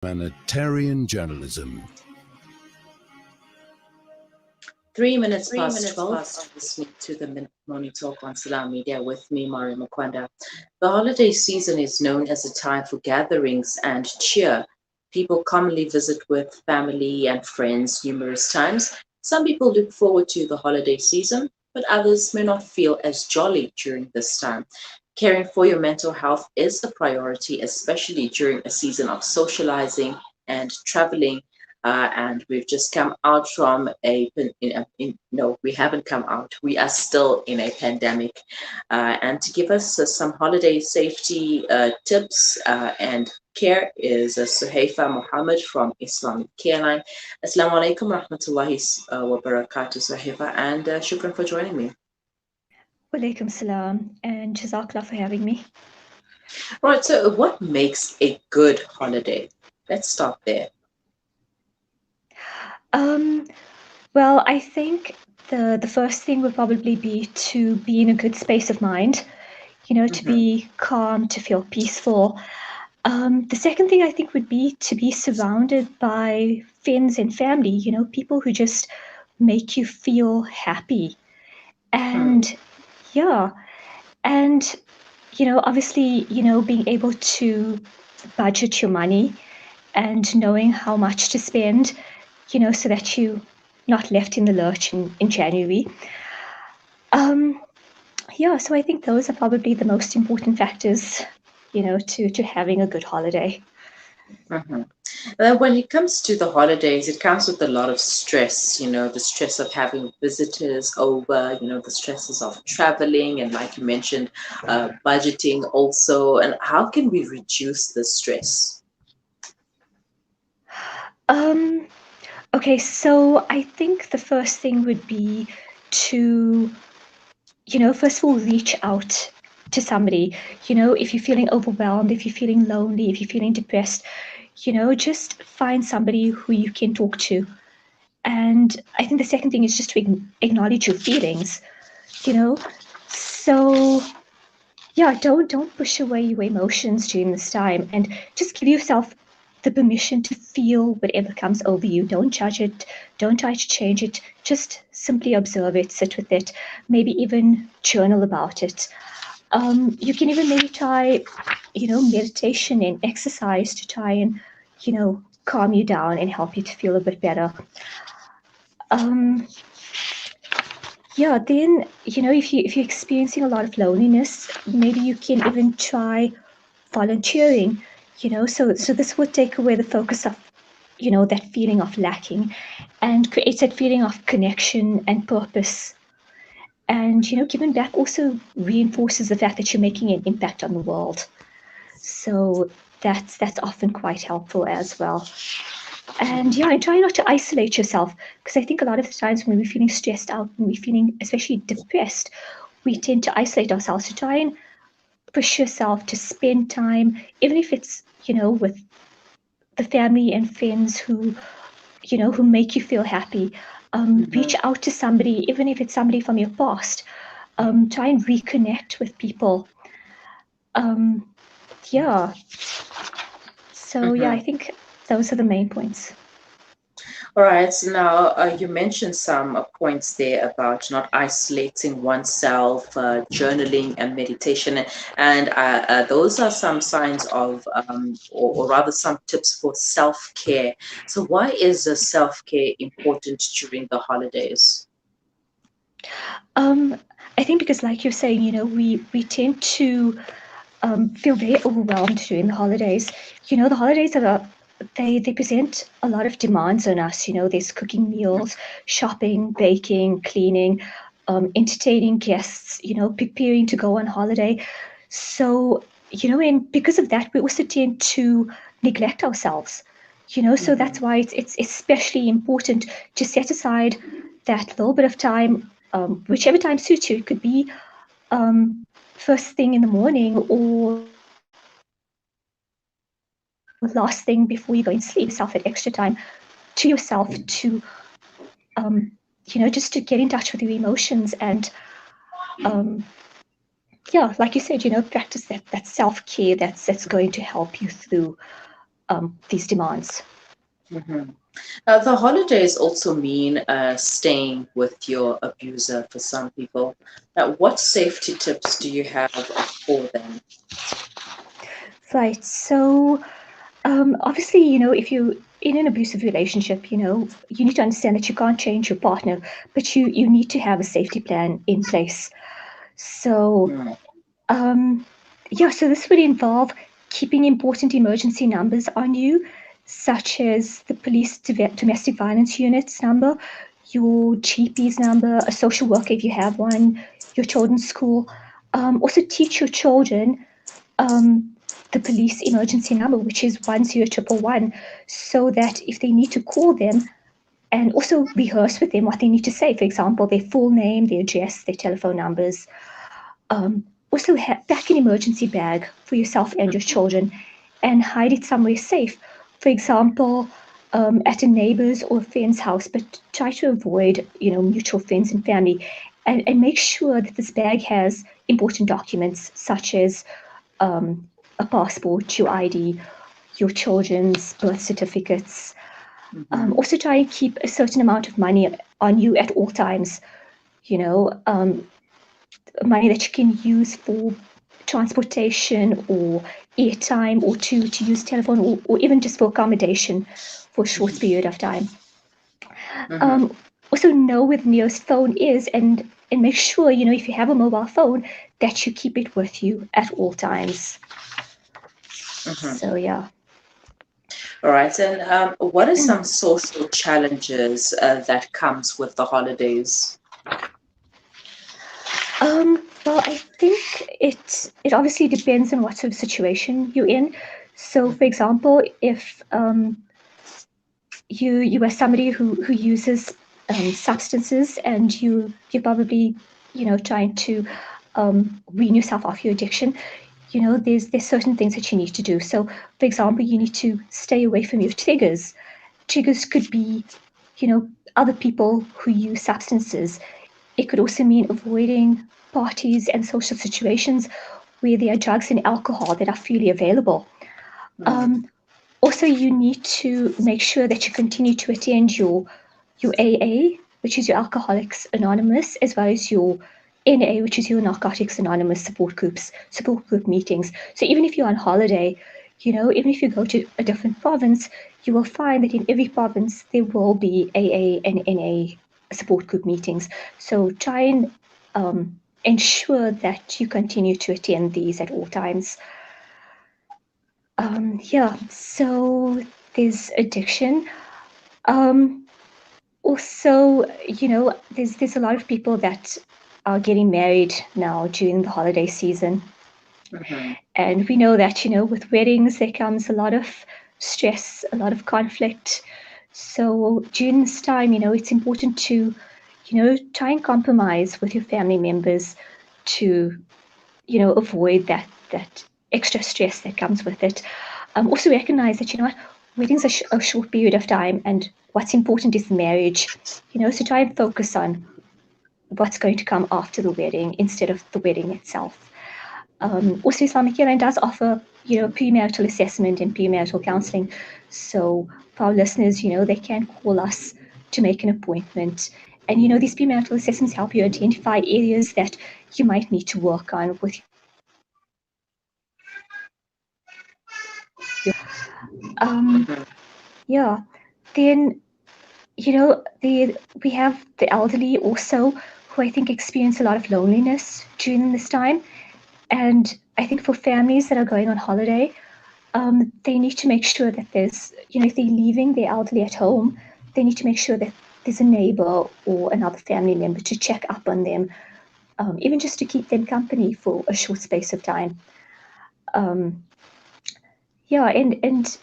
Humanitarian journalism. 3 minutes past 12, listening to the Morning Talk on Salam Media with me, Mari Makwanda. The holiday season is known as a time for gatherings and cheer. People commonly visit with family and friends numerous times. Some people look forward to the holiday season, but others may not feel as jolly during this time. Caring for your mental health is a priority, especially during a season of socializing and traveling. And we've just come out from no, we haven't come out. We are still in a pandemic. And to give us some holiday safety tips and care is Suhayfa Mahomed from Islamic Careline. Assalamu alaikum rahmatullahi wa barakatuh, Suhayfa, and shukran for joining me. Walaikum salam, and jazakallah for having me. Right, so what makes a good holiday? Let's start there. Well, I think the first thing would probably be to be in a good space of mind, to be calm, to feel peaceful. The second thing I think would be to be surrounded by friends and family, people who just make you feel happy. And obviously, being able to budget your money and knowing how much to spend, so that you're not left in the lurch in January. So I think those are probably the most important factors, to having a good holiday. When it comes to the holidays, it comes with a lot of stress, the stress of having visitors over, the stresses of traveling, and like you mentioned, budgeting also. And how can we reduce the stress? Okay, so I think the first thing would be to, first of all, reach out to somebody. If you're feeling overwhelmed, if you're feeling lonely, if you're feeling depressed, just find somebody who you can talk to. And I think the second thing is just to acknowledge your feelings, So, don't push away your emotions during this time, and just give yourself the permission to feel whatever comes over you. Don't judge it. Don't try to change it. Just simply observe it, sit with it, maybe even journal about it. You can even maybe try, meditation and exercise to try and, calm you down and help you to feel a bit better. Then, if you're experiencing a lot of loneliness, maybe you can even try volunteering. So this would take away the focus of, that feeling of lacking, and creates that feeling of connection and purpose. And, giving back also reinforces the fact that you're making an impact on the world. So that's often quite helpful as well. And and try not to isolate yourself, because I think a lot of the times when we're feeling stressed out, when we're feeling especially depressed, we tend to isolate ourselves. To try and push yourself to spend time, even if it's, with the family and friends who make you feel happy. Reach out to somebody, even if it's somebody from your past. Try and reconnect with people. So I think those are the main points. All right. So now you mentioned some points there about not isolating oneself, journaling and meditation. And those are some signs of, or rather some tips for self-care. So why is self-care important during the holidays? I think because, like you're saying, we tend to feel very overwhelmed during the holidays. The holidays they present a lot of demands on us. There's cooking meals, shopping, baking, cleaning, entertaining guests, preparing to go on holiday. So, and because of that, we also tend to neglect ourselves. So that's why it's especially important to set aside that little bit of time, whichever time suits you. It could be first thing in the morning or last thing before you go and sleep. Yourself that extra time to yourself to, just to get in touch with your emotions and, like you said, practice that self-care that's going to help you through these demands. Mhm. The holidays also mean staying with your abuser for some people. What safety tips do you have for them? Right. So obviously, if you're in an abusive relationship, you need to understand that you can't change your partner, but you need to have a safety plan in place. So Mm. yeah, so this would involve keeping important emergency numbers on you, such as the police domestic violence unit's number, your GP's number, a social worker if you have one, your children's school. Also, teach your children um, the police emergency number, which is 10111, so that if they need to call them, and also rehearse with them what they need to say. For example, their full name, their address, their telephone numbers. Also, pack an emergency bag for yourself and your children and hide it somewhere safe. For example, at a neighbor's or a friend's house, but try to avoid, mutual friends and family. And make sure that this bag has important documents such as a passport, your ID, your children's birth certificates. Mhm. Also, try and keep a certain amount of money on you at all times. You know, money that you can use for transportation or airtime or to use telephone or even just for accommodation for a short period of time. Mhm. Um, Also know where the nearest phone is and make sure, if you have a mobile phone, that you keep it with you at all times. Mhm. So yeah. All right. And what are some social challenges that comes with the holidays? Well, I think it obviously depends on what sort of situation you're in. So, for example, if you are somebody who uses substances and you're probably trying to wean yourself off your addiction, there's certain things that you need to do. So, for example, you need to stay away from your triggers. Triggers could be other people who use substances. It could also mean avoiding parties and social situations where there are drugs and alcohol that are freely available. Mm. Um, Also, you need to make sure that you continue to attend your AA, which is your Alcoholics Anonymous, as well as your NA, which is your Narcotics Anonymous support group meetings. So even if you're on holiday, even if you go to a different province, you will find that in every province there will be AA and NA support group meetings. So try and ensure that you continue to attend these at all times. Yeah, so there's addiction. Um, Also, there's a lot of people that are getting married now during the holiday season. Mhm. And we know that, with weddings, there comes a lot of stress, a lot of conflict. So during this time, it's important to, try and compromise with your family members to, avoid that extra stress that comes with it. Also recognize that, weddings are a short period of time, and what's important is the marriage. So try and focus on what's going to come after the wedding instead of the wedding itself. Also, Islamic Airline does offer, premarital assessment and premarital counseling. So for our listeners, they can call us to make an appointment. And, these premarital assessments help you identify areas that you might need to work on with your Mhm. yeah. Then, we have the elderly also who I think experience a lot of loneliness during this time. And I think for families that are going on holiday, they need to make sure that there's, if they're leaving their elderly at home, they need to make sure that there's a neighbor or another family member to check up on them, even just to keep them company for a short space of time. Um, yeah, and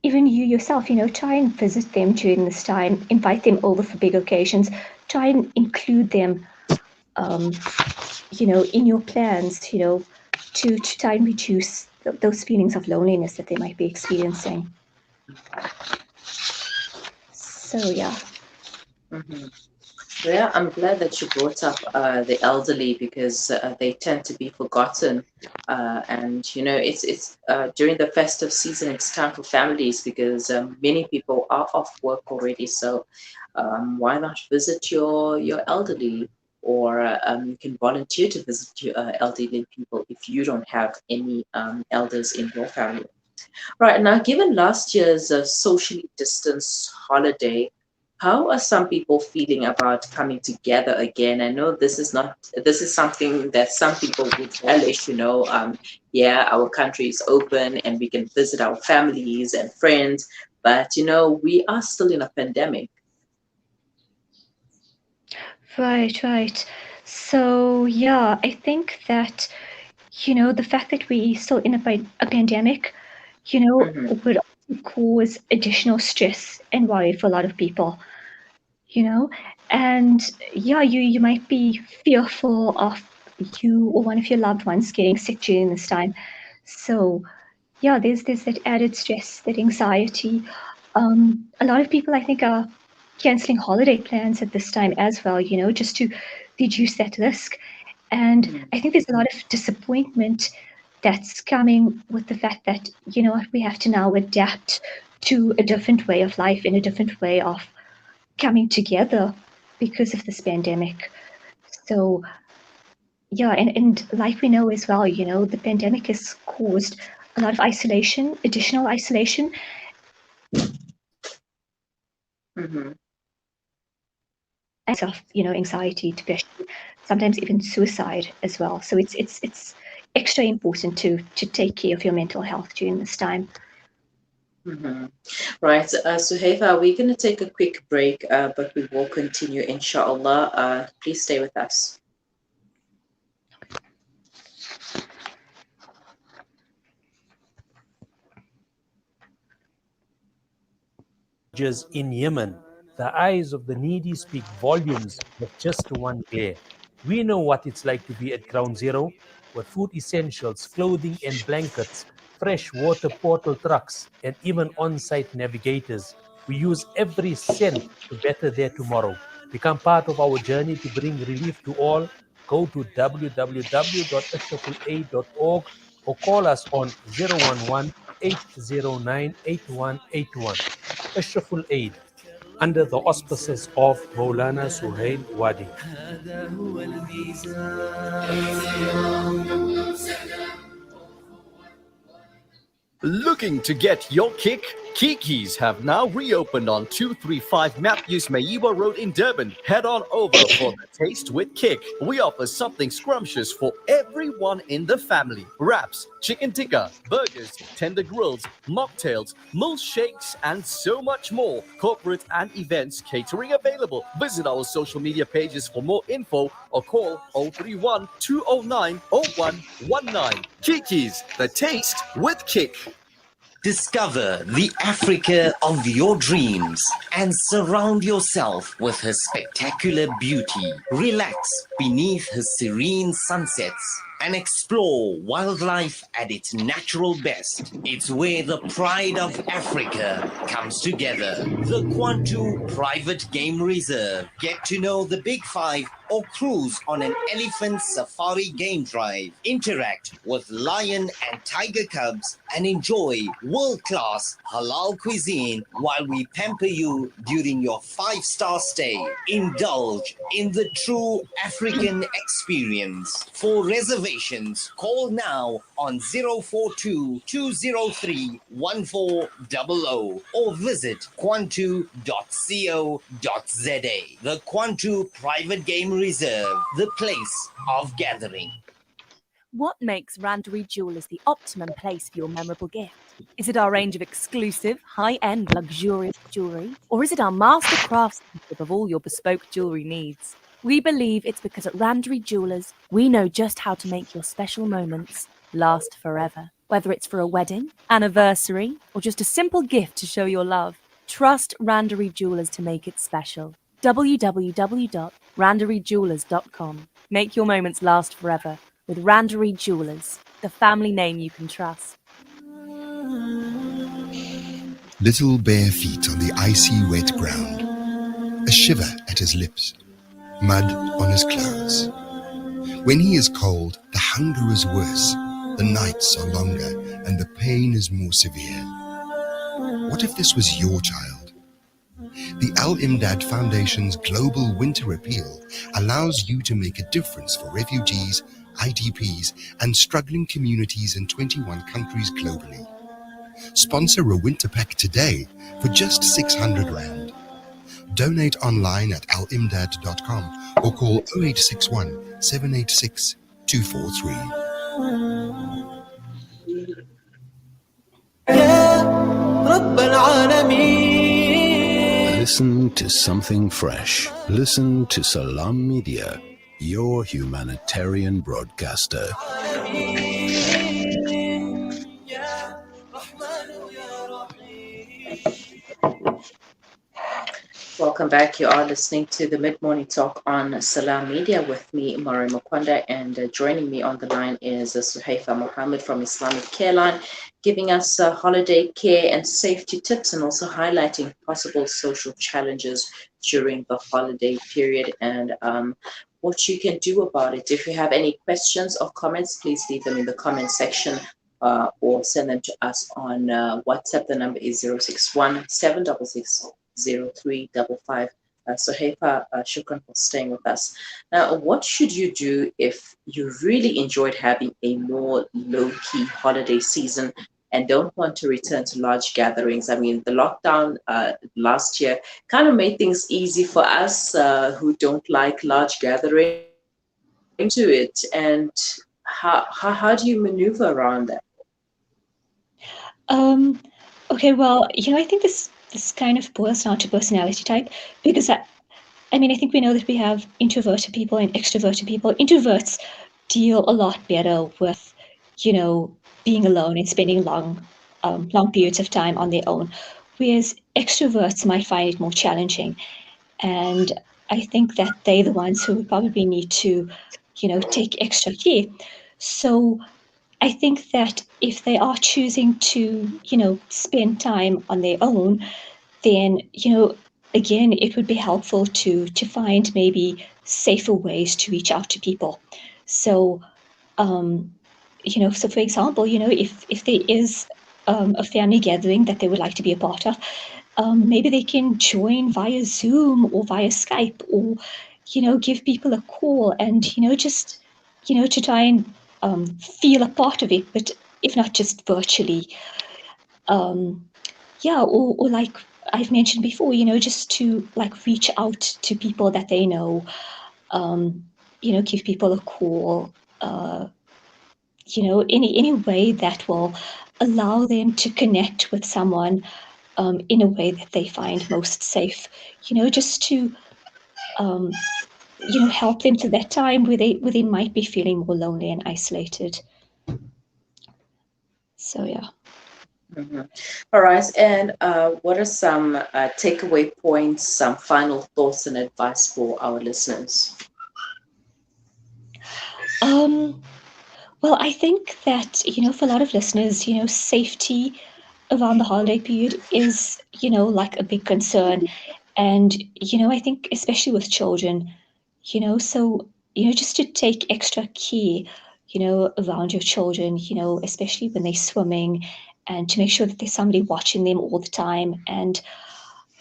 even you yourself, try and visit them during this time, invite them over for big occasions, try and include them, um, in your plans, to try and reduce those feelings of loneliness that they might be experiencing. So, yeah. Mhm. Yeah, I'm glad that you brought up the elderly because they tend to be forgotten. And you know, it's during the festive season, it's time for families because many people are off work already. So why not visit your elderly, or you can volunteer to visit your elderly people if you don't have any elders in your family. Right now, given last year's socially distanced holiday, how are some people feeling about coming together again? I know this is something that some people would relish, yeah, our country is open and we can visit our families and friends, but we are still in a pandemic. Right, right. So, yeah, I think that, the fact that we still in a pandemic, Hmm. would also cause additional stress and worry for a lot of people, you know? And yeah, you might be fearful of you or one of your loved ones getting sick during this time. So, yeah, there's that added stress, that anxiety. A lot of people, I think, are canceling holiday plans at this time as well, just to reduce that risk. And Hmm. I think there's a lot of disappointment that's coming with the fact that, what, we have to now adapt to a different way of life and a different way of coming together because of this pandemic. So, yeah, and like we know as well, the pandemic has caused a lot of isolation, additional isolation, Hmm. and of, anxiety, depression, sometimes even suicide as well. So it's extra important to take care of your mental health during this time. Hmm. Right, Suhayfa, we're going to take a quick break, but we will continue, inshallah. Please stay with us. In Yemen, the eyes of the needy speak volumes with just one glare. We know what it's like to be at ground zero with food essentials, clothing and blankets, fresh water portal trucks, and even on site navigators. We use every cent to better their tomorrow. Become part of our journey to bring relief to all. Go to www.ashrafulaid.org or call us on 011 809 8181. Ashraful Aid under the auspices of Maulana Suhail Wadi. Looking to get your kick? Kiki's have now reopened on 235 Matthews Maiwa Road in Durban. Head on over for the taste with Kick. We offer something scrumptious for everyone in the family. Wraps, chicken tikka, burgers, tender grills, mocktails, milkshakes, and so much more. Corporate and events catering available. Visit our social media pages for more info or call 031 209 0119. Kiki's, the taste with Kick. Discover the Africa of your dreams and surround yourself with her spectacular beauty. Relax beneath her serene sunsets and explore wildlife at its natural best. It's where the pride of Africa comes together. The Kwantu Private Game Reserve. Get to know the Big Five or cruise on an elephant safari game drive. Interact with lion and tiger cubs and enjoy world-class halal cuisine while we pamper you during your 5-star stay. Indulge in the true African experience. For reservations, call now on 042 203 1400 or visit kwantu.co.za. The Kwantu Private Game Reserve, the place of gathering. What makes Randery Jewelers the optimum place for your memorable gift? Is it our range of exclusive, high-end, luxurious jewellery? Or is it our master craftsmanship of all your bespoke jewellery needs? We believe it's because at Randery Jewelers, we know just how to make your special moments last forever. Whether it's for a wedding, anniversary, or just a simple gift to show your love, trust Randery Jewelers to make it special. www.randeryjewelers.com. Make your moments last forever with Randery Jewelers, the family name you can trust. Little bare feet on the icy wet ground, a shiver at his lips, mud on his clothes. When he is cold, the hunger is worse, the nights are longer, and the pain is more severe. What if this was your child? The Al-Imdad Foundation's Global Winter Appeal allows you to make a difference for refugees, IDPs, and struggling communities in 21 countries globally. Sponsor a winter pack today for just 600 Rand. Donate online at alimdad.com or call 0861 786 243. Listen to something fresh. Listen to Salam Media, your humanitarian broadcaster. Welcome back. You are listening to the Mid-Morning Talk on Salam Media with me, Mari Makwanda, and joining me on the line is Suhayfa Mahomed from Islamic Careline, giving us holiday care and safety tips and also highlighting possible social challenges during the holiday period and what you can do about it. If you have any questions or comments, please leave them in the comment section or send them to us on WhatsApp. The number is 061 766 0355. Suhayfa, shukran for staying with us. Now, what should you do if you really enjoyed having a more low-key holiday season and don't want to return to large gatherings? I mean, the lockdown last year kind of made things easy for us who don't like large gatherings to it. And how do you maneuver around that? Okay, well, I think this kind of boils down to personality type because I think we know that we have introverted people and extroverted people. Introverts deal a lot better with, being alone and spending long periods of time on their own, whereas extroverts might find it more challenging. And I think that they're the ones who would probably need to, take extra care. So I think that if they are choosing to, spend time on their own, then, again, it would be helpful to find maybe safer ways to reach out to people. So, so for example, if there is a family gathering that they would like to be a part of, maybe they can join via Zoom or via Skype or, give people a call and, just, to try and feel a part of it, but if not just virtually. Or like I've mentioned before, just to like reach out to people that they know, give people a call, any way that will allow them to connect with someone in a way that they find most safe, just to help them to that time where they might be feeling more lonely and isolated. So yeah. Mm-hmm. All right. And what are some takeaway points, some final thoughts and advice for our listeners? Well, I think that, for a lot of listeners, safety around the holiday period is, like a big concern. And, I think especially with children, so, just to take extra care, around your children, especially when they're swimming and to make sure that there's somebody watching them all the time and,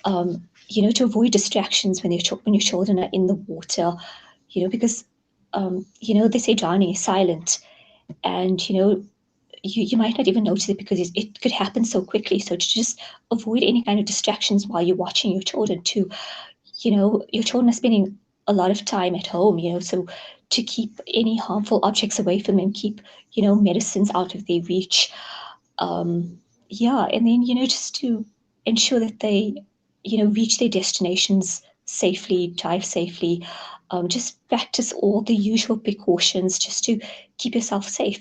to avoid distractions when your children are in the water, because, they say drowning is silent and, you might not even notice it because it could happen so quickly. So to just avoid any kind of distractions while you're watching your children too, your children are spending a lot of time at home, so to keep any harmful objects away from them, keep, medicines out of their reach. And then, just to ensure that they, reach their destinations safely, drive safely, just practice all the usual precautions just to keep yourself safe.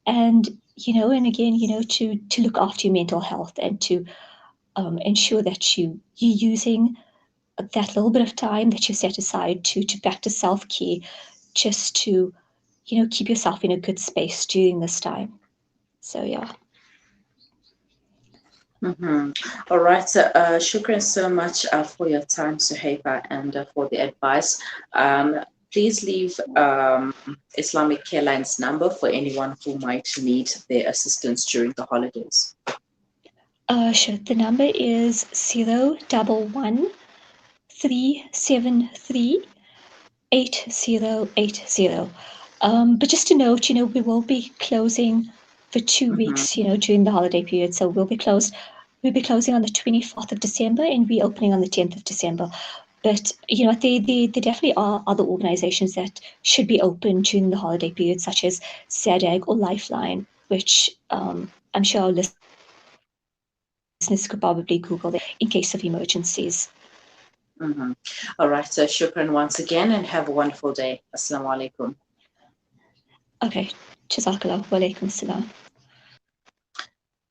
And, and again, to look after your mental health and to ensure that you're using that little bit of time that you set aside to practice self-care just to, keep yourself in a good space during this time. So, yeah. All right. So, shukran so much for your time, Suhayfa, and for the advice. Please leave Islamic Care Line's number for anyone who might need their assistance during the holidays. Sure. The number is 011 373 8080. But just to note, we will be closing for 2 weeks, during the holiday period. So we'll be closing on the 24th of December and reopening on the 10th of December. But there definitely are other organizations that should be open during the holiday period, such as SADAG or Lifeline, which I'm sure our listeners could probably Google there in case of emergencies. All right. So, shukran once again, and have a wonderful day. Assalamu alaikum. Okay. Jazakallah. Wa alaikum salam.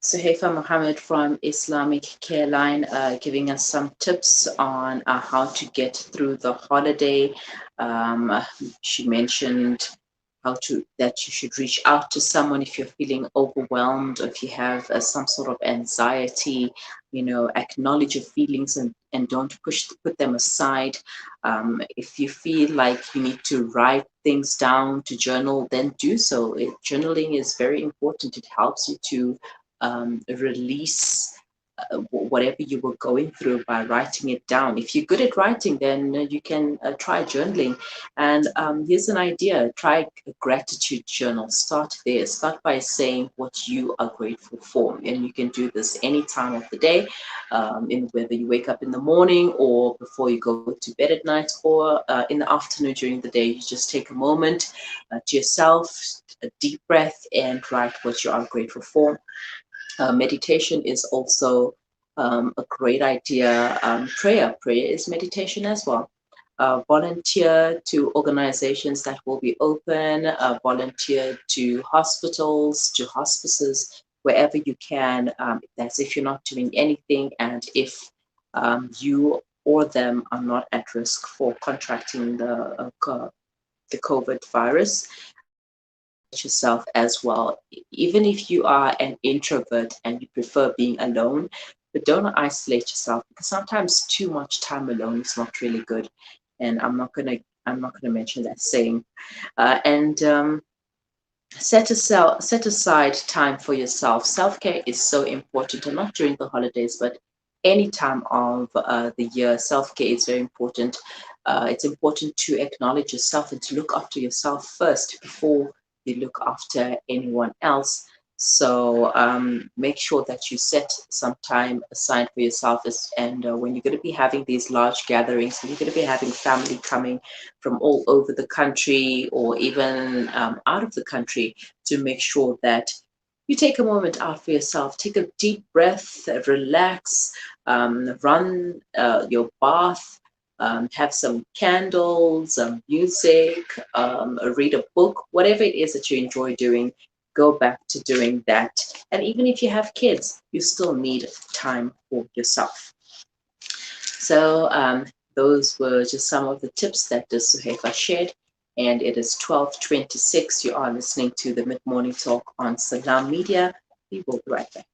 Suhayfa Mahomed from Islamic Care Line giving us some tips on how to get through the holiday. She mentioned that you should reach out to someone if you're feeling overwhelmed, or if you have some sort of anxiety. Acknowledge your feelings and don't put them aside. If you feel like you need to write things down, to journal, then do so. Journaling is very important. It helps you to release whatever you were going through by writing it down. If you're good at writing, then you can try journaling. And here's an idea: try a gratitude journal. Start there. Start by saying what you are grateful for, and you can do this any time of the day, whether you wake up in the morning or before you go to bed at night, or in the afternoon during the day. You just take a moment to yourself, a deep breath, and write what you are grateful for. Meditation is also a great idea. Prayer is meditation as well. Volunteer to organizations that will be open. Volunteer to hospitals, to hospices, wherever you can. That's if you're not doing anything, and if you or them are not at risk for contracting the COVID virus. Yourself as well. Even if you are an introvert and you prefer being alone, but don't isolate yourself, because sometimes too much time alone is not really good. And I'm not gonna mention that saying. Set aside time for yourself. Self-care is so important, and not during the holidays, but any time of the year. Self-care is very important. It's important to acknowledge yourself and to look after yourself first before you look after anyone else. So make sure that you set some time aside for yourself. And when you're going to be having these large gatherings, and you're going to be having family coming from all over the country, or even out of the country, to make sure that you take a moment out for yourself. Take a deep breath, relax, run your bath, have some candles, music, read a book, whatever it is that you enjoy doing. Go back to doing that. And even if you have kids, you still need time for yourself. So those were just some of the tips that Suhayfa shared. And it is 12:26. You are listening to the Mid-Morning Talk on Salam Media. We will be right back.